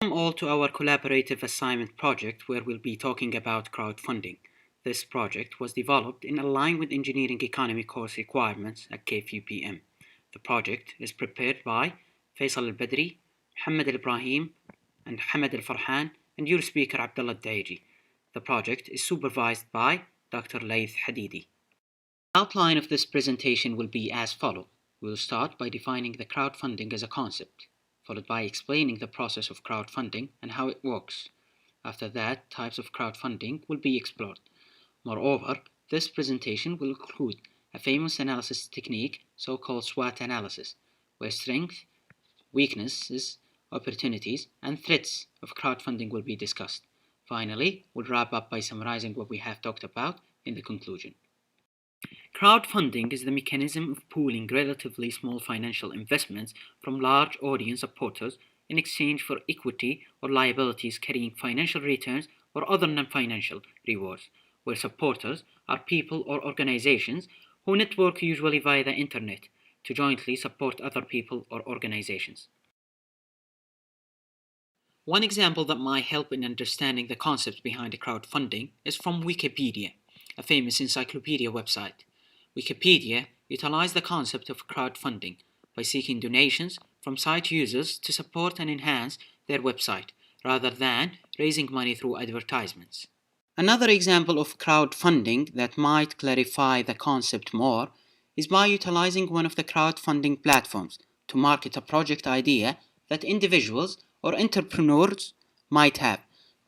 Welcome all to our collaborative assignment project where we'll be talking about crowdfunding. This project was developed in line with engineering economy course requirements at KFUPM. The project is prepared by Faisal Al-Badri, Muhammad Al-Ibrahim, and Hamad Al-Farhan, and your speaker Abdullah Daiji. The project is supervised by Dr. Laith Hadidi. The outline of this presentation will be as follows. We'll start by defining the crowdfunding as a concept, followed by explaining the process of crowdfunding and how it works. After that, types of crowdfunding will be explored. Moreover, this presentation will include a famous analysis technique, so-called SWOT analysis, where strengths, weaknesses, opportunities, and threats of crowdfunding will be discussed. Finally, we'll wrap up by summarizing what we have talked about in the conclusion. Crowdfunding is the mechanism of pooling relatively small financial investments from large audience supporters in exchange for equity or liabilities carrying financial returns or other non-financial rewards, where supporters are people or organizations who network usually via the internet to jointly support other people or organizations. One example that might help in understanding the concept behind crowdfunding is from Wikipedia, a famous encyclopedia website. Wikipedia utilized the concept of crowdfunding by seeking donations from site users to support and enhance their website, rather than raising money through advertisements. Another example of crowdfunding that might clarify the concept more is by utilizing one of the crowdfunding platforms to market a project idea that individuals or entrepreneurs might have.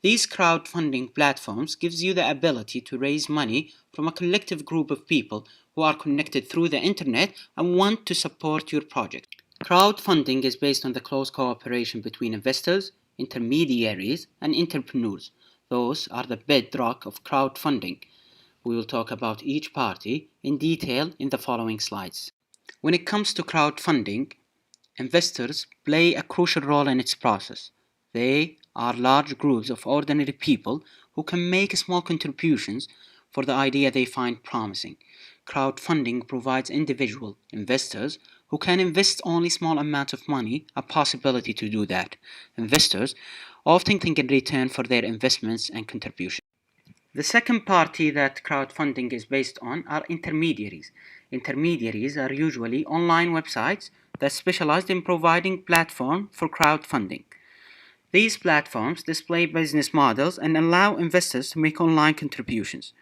These crowdfunding platforms gives you the ability to raise money from a collective group of people who are connected through the internet and want to support your project. Crowdfunding is based on the close cooperation between investors, intermediaries, and entrepreneurs. Those are the bedrock of crowdfunding. We will talk about each party in detail in the following slides. When it comes to crowdfunding, investors play a crucial role in its process. They are large groups of ordinary people who can make small contributions for the idea they find promising. Crowdfunding provides individual investors who can invest only small amounts of money a possibility to do that. Investors often think in return for their investments and contributions. The second party that crowdfunding is based on are intermediaries. Intermediaries are usually online websites that specialize in providing platform for crowdfunding. These platforms display business models and allow investors to make online contributions.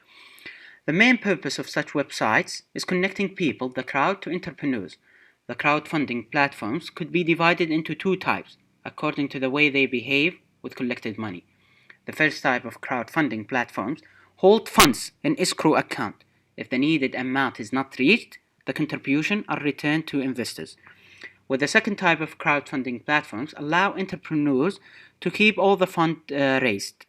The main purpose of such websites is connecting people, the crowd, to entrepreneurs. The crowdfunding platforms could be divided into two types, according to the way they behave with collected money. The first type of crowdfunding platforms hold funds in escrow account. If the needed amount is not reached, the contributions are returned to investors. With the second type of crowdfunding platforms allow entrepreneurs to keep all the funds raised.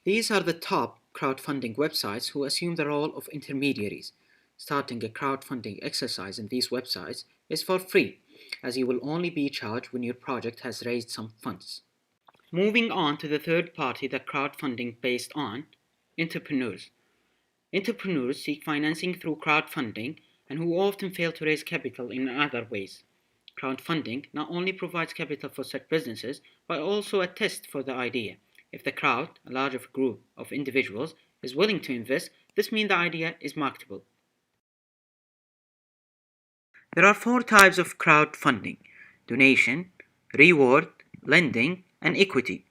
These are the top crowdfunding websites who assume the role of intermediaries. Starting a crowdfunding exercise in these websites is for free, as you will only be charged when your project has raised some funds. Moving on to the third party that crowdfunding based on, entrepreneurs. Entrepreneurs seek financing through crowdfunding and who often fail to raise capital in other ways. Crowdfunding not only provides capital for such businesses, but also a test for the idea. If the crowd, a larger group of individuals, is willing to invest, this means the idea is marketable. There are four types of crowdfunding: donation, reward, lending, and equity.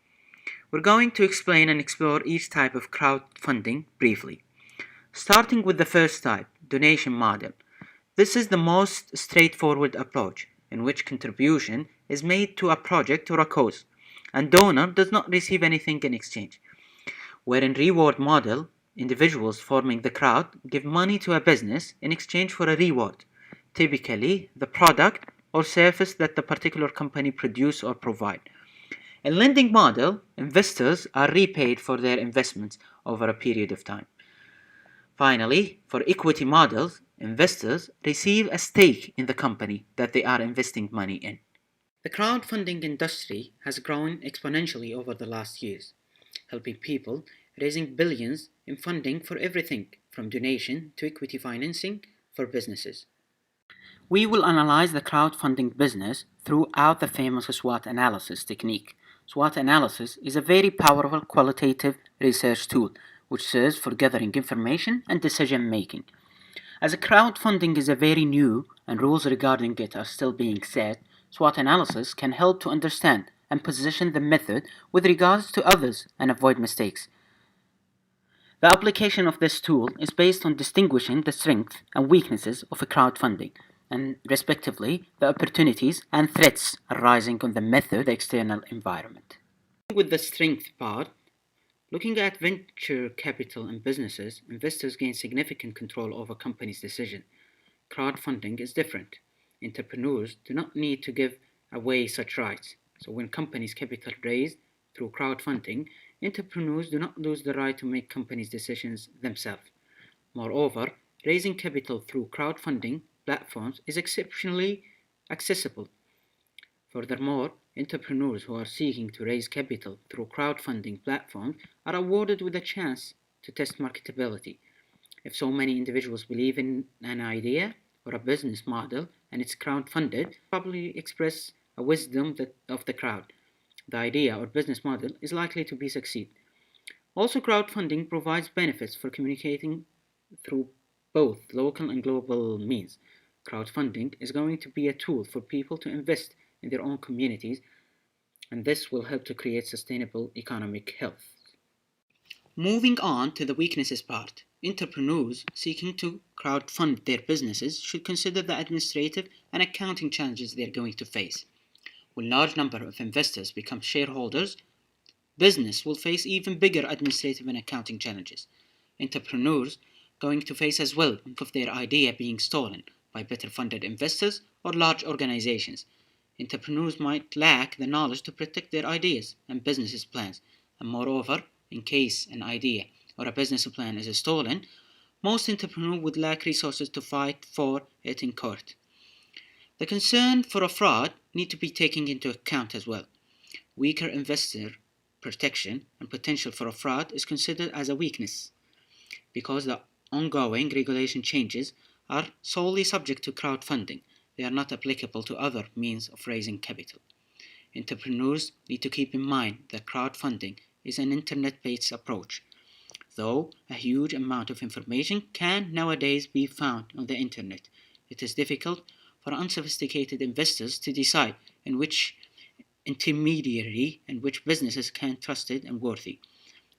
We're going to explain and explore each type of crowdfunding briefly. Starting with the first type, donation model. This is the most straightforward approach, in which contribution is made to a project or a cause, and donor does not receive anything in exchange. Where in reward model, individuals forming the crowd give money to a business in exchange for a reward, typically the product or service that the particular company produce or provide. In lending model, investors are repaid for their investments over a period of time. Finally, for equity models, investors receive a stake in the company that they are investing money in. The crowdfunding industry has grown exponentially over the last years, helping people raising billions in funding for everything from donation to equity financing for businesses. We will analyze the crowdfunding business throughout the famous SWOT analysis technique. SWOT analysis is a very powerful qualitative research tool which serves for gathering information and decision making. As crowdfunding is a very new and rules regarding it are still being set, SWOT analysis can help to understand and position the method with regards to others and avoid mistakes. The application of this tool is based on distinguishing the strengths and weaknesses of a crowdfunding, and respectively the opportunities and threats arising on the method external environment. With the strength part, looking at venture capital and businesses, investors gain significant control over companies' decisions. Crowdfunding is different. Entrepreneurs do not need to give away such rights. So when companies' capital raised through crowdfunding, entrepreneurs do not lose the right to make companies' decisions themselves. Moreover, raising capital through crowdfunding platforms is exceptionally accessible. Furthermore, entrepreneurs who are seeking to raise capital through crowdfunding platforms are awarded with a chance to test marketability. If so many individuals believe in an idea or a business model and it's crowdfunded, probably express a wisdom of the crowd. The idea or business model is likely to be succeed. Also, crowdfunding provides benefits for communicating through both local and global means. Crowdfunding is going to be a tool for people to invest in their own communities, and this will help to create sustainable economic health. Moving on to the weaknesses part. Entrepreneurs seeking to crowdfund their businesses should consider the administrative and accounting challenges they are going to face. When a large number of investors become shareholders, business will face even bigger administrative and accounting challenges. Entrepreneurs going to face as well of their idea being stolen by better funded investors or large organizations. Entrepreneurs might lack the knowledge to protect their ideas and business plans, and moreover, in case an idea or a business plan is stolen, most entrepreneurs would lack resources to fight for it in court. The concern for a fraud need to be taken into account as well. Weaker investor protection and potential for a fraud is considered as a weakness because the ongoing regulation changes are solely subject to crowdfunding. They are not applicable to other means of raising capital. Entrepreneurs need to keep in mind that crowdfunding is an internet-based approach. Though a huge amount of information can nowadays be found on the internet, it is difficult for unsophisticated investors to decide in which intermediary and which businesses can trusted and worthy.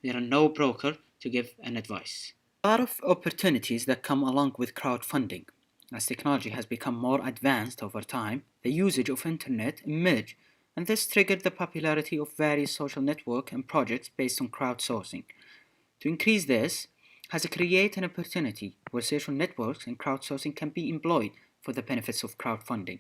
There are no broker to give an advice. A lot of opportunities that come along with crowdfunding. As technology has become more advanced over time, the usage of internet emerged, and this triggered the popularity of various social networks and projects based on crowdsourcing. To increase this, has created an opportunity where social networks and crowdsourcing can be employed for the benefits of crowdfunding.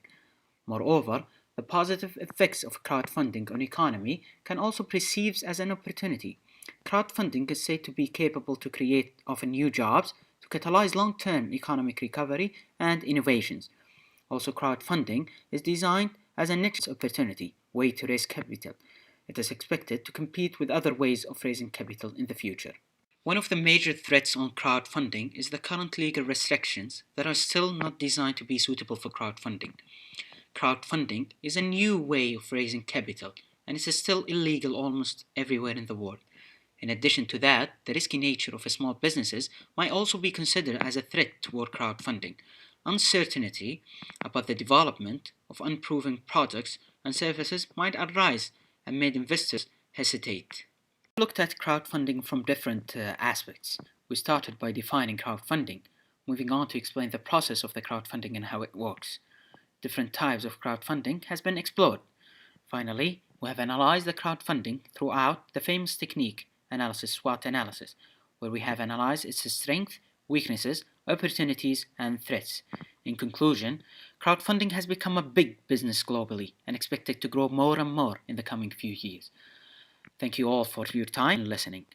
Moreover, the positive effects of crowdfunding on economy can also be perceived as an opportunity. Crowdfunding is said to be capable to create often new jobs, to catalyze long-term economic recovery and innovations. Also, crowdfunding is designed as a next opportunity way to raise capital. It is expected to compete with other ways of raising capital in the future. One of the major threats on crowdfunding is the current legal restrictions that are still not designed to be suitable for crowdfunding. Crowdfunding is a new way of raising capital, and it is still illegal almost everywhere in the world. In addition to that, the risky nature of small businesses might also be considered as a threat toward crowdfunding. Uncertainty about the development of unproven products and services might arise and made investors hesitate. We looked at crowdfunding from different aspects. We started by defining crowdfunding, moving on to explain the process of the crowdfunding and how it works. Different types of crowdfunding has been explored. Finally, we have analyzed the crowdfunding throughout the famous technique analysis SWOT analysis, where we have analyzed its strengths, weaknesses, opportunities, and threats. In conclusion, crowdfunding has become a big business globally and expected to grow more and more in the coming few years. Thank you all for your time and listening.